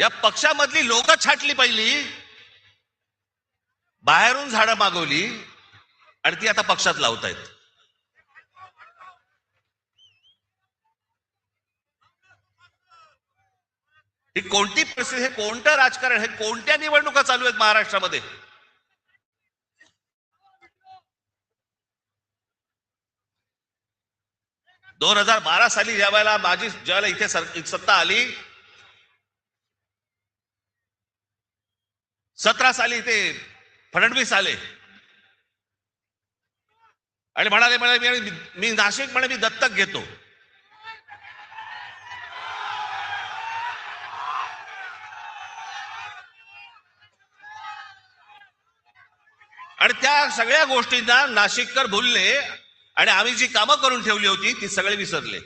या पक्षामधली लोक छाटली पहिली, बाहेरून झाडं मागवली आणि ती आता पक्षात लावतायत. ही कोणती परिस्थिती, हे कोणतं राजकारण, हे कोणत्या निवडणुका चालू आहेत महाराष्ट्रामध्ये? दोन 2012 साली ज्यावेळेला ज्यावेळेला इथे सत्ता आली, 17 साली इथे फडणवीस आले आणि म्हणाले मी नाशिक मी दत्तक घेतो. आणि त्या सगळ्या गोष्टींना नाशिककर भुलले आणि आम्ही जी कामं करून ठेवली होती ती सगळे विसरले.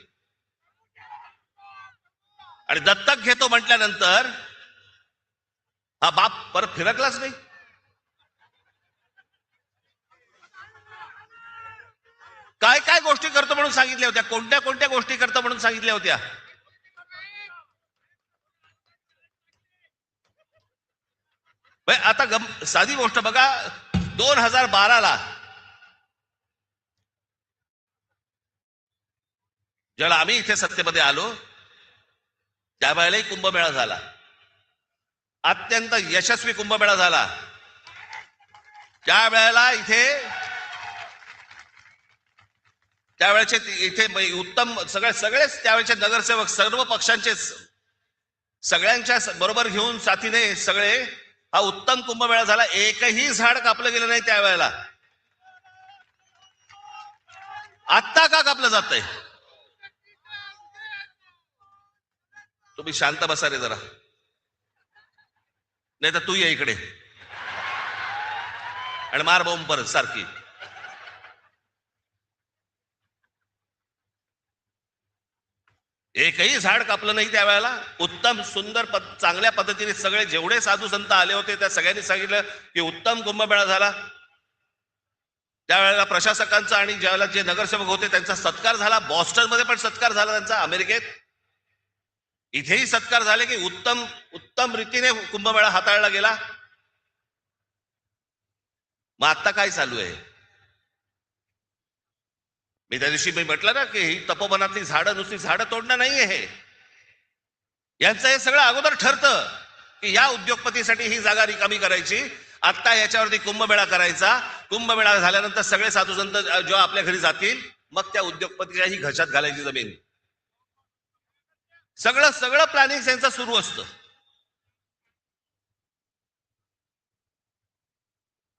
आणि दत्तक घेतो म्हटल्यानंतर हा बाप परत फिरकलाच नाही. काय काय गोष्टी करतो म्हणून सांगितल्या होत्या, कोणत्या कोणत्या गोष्टी करतो म्हणून सांगितल्या होत्या. आता साधी गोष्ट बघा, 2012ला ज्याला आम्ही इथे सत्तेमध्ये आलो त्यावेळेलाही कुंभमेळा झाला, अत्यंत यशस्वी कुंभमेळा झाला. त्यावेळेला त्यावेळेचे इथे उत्तम सगळेच त्यावेळेचे नगरसेवक सर्व पक्षांचे सगळ्यांच्या बरोबर घेऊन साथीने सगळे हा उत्तम कुंभमेळा झाला. एकही झाड कापलं गेलं नाही त्यावेळेला. आत्ता का कापलं जातंय? तुम्ही शांत बसा रे जरा, नाही तर तू ये इकडे आणि मार बॉम्ब परत सारखी. एकही झाड कापलं नाही त्यावेळेला. उत्तम सुंदर चांगल्या पद्धतीने सगळे जेवढे साधू संत आले होते त्या सगळ्यांनी सांगितलं की उत्तम कुंभमेळा झाला. त्यावेळेला प्रशासकांचा आणि ज्यावेळेला जे नगरसेवक होते त्यांचा सत्कार झाला. बॉस्टन मध्ये पण सत्कार झाला त्यांचा, अमेरिकेत इथेही सत्कार झाले की उत्तम उत्तम रीतीने कुंभमेळा हाताळला गेला. मग आता काय चालू आहे? मी त्या दिवशी म्हटलं ना की ही तपोवनातली झाडं नुसती झाडं तोडणं नाहीये, हे यांचं हे सगळं अगोदर ठरतं की या उद्योगपतीसाठी ही जागा रिकामी करायची, आता याच्यावरती कुंभमेळा करायचा. कुंभमेळा झाल्यानंतर सगळे साधू संत जेव्हा आपल्या घरी जातील मग त्या उद्योगपतीच्या ही घशात घालायची जमीन. सगळं सगळं प्लॅनिंग त्यांचं सुरू असतं.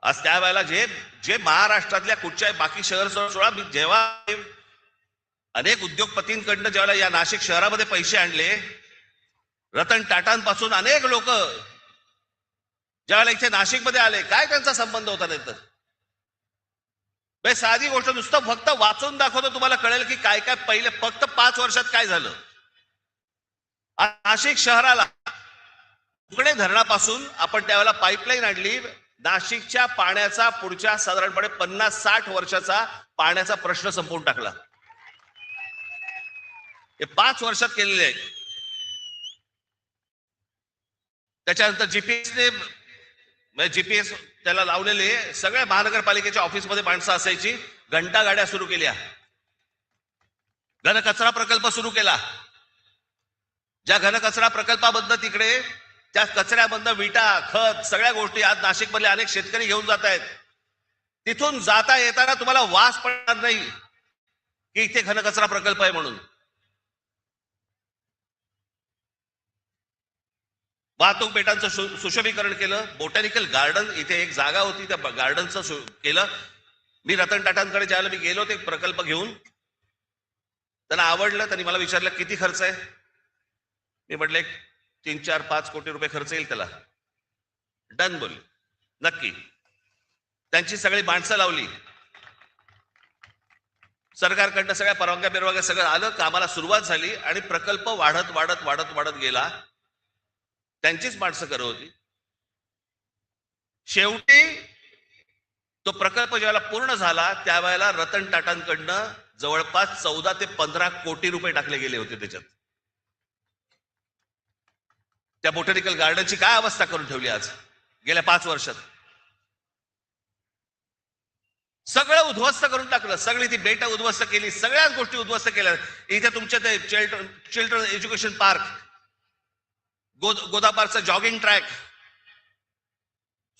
आज त्यावेळेला जे महाराष्ट्रातल्या कुठच्या बाकी शहर सोडा, जेव्हा अनेक उद्योगपतींकडनं ज्यावेळेला या नाशिक शहरामध्ये पैसे आणले, रतन टाटांपासून अनेक लोक ज्यावेळेला इथे नाशिकमध्ये आले, काय त्यांचा संबंध होता? नाही तर साधी गोष्ट नुसतं फक्त वाचून दाखवतो, तुम्हाला कळेल की काय काय पहिले फक्त 5 वर्षात काय झालं. नाशिक शहराला उकडे धरणापासून आपण त्यावेळेला पाईपलाईन आणली. नाशिकच्या पाण्याचा पुढच्या साधारणपणे 50-60 वर्षाचा पाण्याचा प्रश्न संपवून टाकला. हे 5 वर्षात केलेले आहे. त्याच्यानंतर जीपीएस त्याला लावलेले सगळ्या महानगरपालिकेच्या ऑफिसमध्ये माणसं असायची. घंटा गाड्या सुरू केल्या, घनकचरा प्रकल्प सुरू केला. ज्या घनकचरा प्रकल्पाबद्दल तिकडे त्या कचऱ्यामधनं विटा, खत, सगळ्या गोष्टी आज नाशिकमधले अनेक शेतकरी घेऊन जात आहेत. तिथून जाता येताना तुम्हाला वास पडणार नाही की इथे घनकचरा प्रकल्प आहे म्हणून. वाहतूक पेटांचं सुशोभीकरण केलं. बोटॅनिकल गार्डन इथे एक जागा होती, त्या गार्डनचं केलं. मी रतन टाटांकडे ज्यावेळेला मी गेलो ते प्रकल्प घेऊन, त्यांना आवडलं. त्यांनी मला विचारलं किती खर्च आहे. मी म्हटलं 3-4-5 कोटी रुपये खर्च येईल त्याला. डन बोलले, नक्की. त्यांची सगळी माणसं लावली, सरकारकडनं सगळ्या परवानग्या सगळं आलं, कामाला सुरुवात झाली आणि प्रकल्प वाढत वाढत वाढत वाढत गेला. त्यांचीच माणसं करत होती. शेवटी तो प्रकल्प ज्यावेळेला पूर्ण झाला त्यावेळेला रतन टाटांकडनं जवळपास 14 ते 15 कोटी रुपये टाकले गेले होते त्याच्यात. त्या बोटॅनिकल गार्डनची काय अवस्था करून ठेवली आज गेल्या 5 वर्षात. सगळं उद्ध्वस्त करून टाकलं, सगळी ती बेटा उद्ध्वस्त केली, सगळ्याच गोष्टी उद्ध्वस्त केल्या. इथे तुमच्या ते चिल्ड्रन एज्युकेशन पार्क, गोदापारचं जॉगिंग ट्रॅक,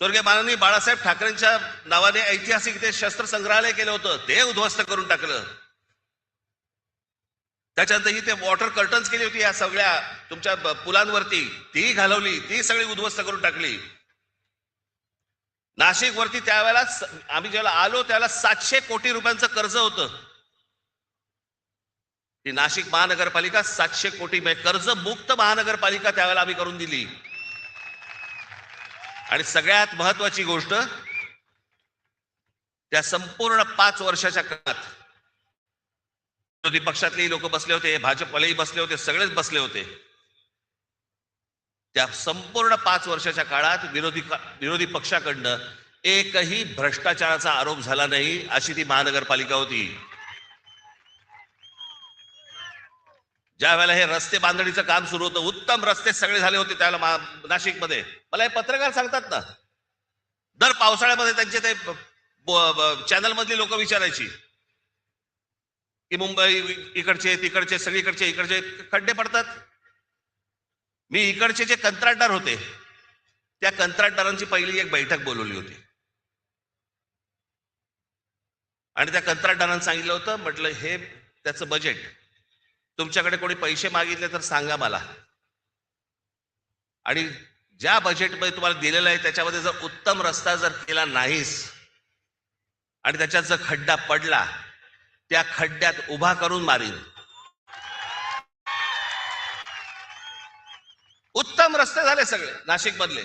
स्वर्गीय माननीय बाळासाहेब ठाकरेंच्या नावाने ऐतिहासिक ते शस्त्र संग्रहालय केलं होतं, ते उद्ध्वस्त करून टाकलं. त्याच्यानंतर ही ते वॉटर कर्टन्स केली होती या सगळ्या तुमच्या पुलांवरती, ती घालवली, ती सगळी उद्ध्वस्त करून टाकली. नाशिक वरती त्यावेळेला आम्ही जेव्हा आलो त्यावेळेला 700 कोटी रुपयांचं कर्ज होतं. ती नाशिक महानगरपालिका 700 कोटी कर्ज मुक्त महानगरपालिका त्यावेळेला आम्ही करून दिली. आणि सगळ्यात महत्वाची गोष्ट, त्या संपूर्ण 5 वर्षाच्या काळात विरोधी पक्षातलेही लोक बसले होते, भाजपवालेही बसले होते, सगळेच बसले होते. त्या संपूर्ण 5 वर्षाच्या काळात विरोधी पक्षाकडनं एकही भ्रष्टाचाराचा आरोप झाला नाही, अशी ती महानगरपालिका होती. ज्या वेळेला हे रस्ते बांधणीचं काम सुरू होतं, उत्तम रस्ते सगळे झाले होते त्यावेळेला नाशिकमध्ये. मला हे पत्रकार सांगतात ना, दर पावसाळ्यामध्ये त्यांचे ते चॅनल मधली लोक विचारायची की मुंबई इकडचे तिकडचे सगळीकडचे इकडचे खड्डे पडतात. मी इकडचे जे कंत्राटदार होते त्या कंत्राटदारांची पहिली एक बैठक बोलवली होती आणि त्या कंत्राटदारांनी सांगितलं होतं, म्हटलं हे त्याचं बजेट, तुमच्याकडे कोणी पैसे मागितले तर सांगा मला, आणि ज्या बजेटमध्ये तुम्हाला दिलेलं आहे त्याच्यामध्ये जर उत्तम रस्ता जर केला नाहीस आणि त्याच्यात जर खड्डा पडला, त्या खड्ड्यात उभा करून मारीन. उत्तम रस्ते झाले सगळे नाशिक मधले.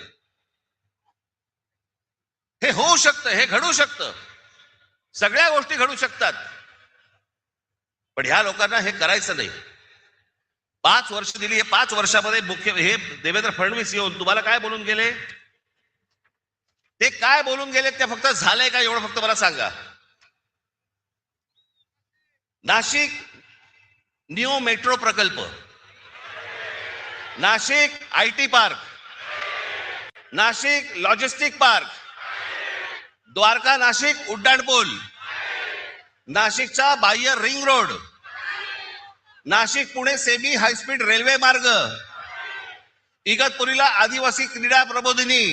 हे होऊ शकतं, हे घडू शकतं, सगळ्या गोष्टी घडू शकतात, पण ह्या लोकांना हे करायचं नाही. 5 वर्ष दिली, हे 5 वर्षामध्ये हे देवेंद्र फडणवीस येऊन तुम्हाला काय बोलून गेले, ते काय बोलून गेले ते फक्त झालंय का एवढं फक्त मला सांगा. नाशिक न्यू मेट्रो प्रकल्प, Nashik IT park, Nashik logistic park, Dwarka Nashik उड्डाणपूल, नाशिकचा बाह्य ring road, Nashik Pune semi high speed railway मार्ग, इगतपुरीला आदिवासी क्रीडा प्रबोधिनी,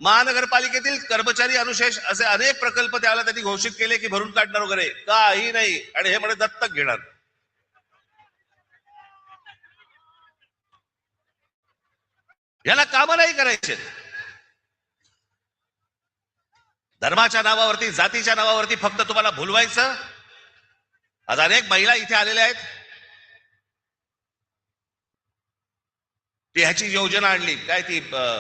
महानगरपालिकेतील कर्मचारी अनुशेष, असे अनेक प्रकल्प त्याला त्यांनी घोषित केले की भरून काढणार वगैरे, काही नाही. आणि हे म्हणे दत्तक घेणार. याला काम नाही करायचे. धर्माच्या नावावरती, जातीच्या नावावरती फक्त तुम्हाला भुलवायचं. आज अनेक महिला इथे आलेल्या आहेत, ती ह्याची योजना आणली काय, ती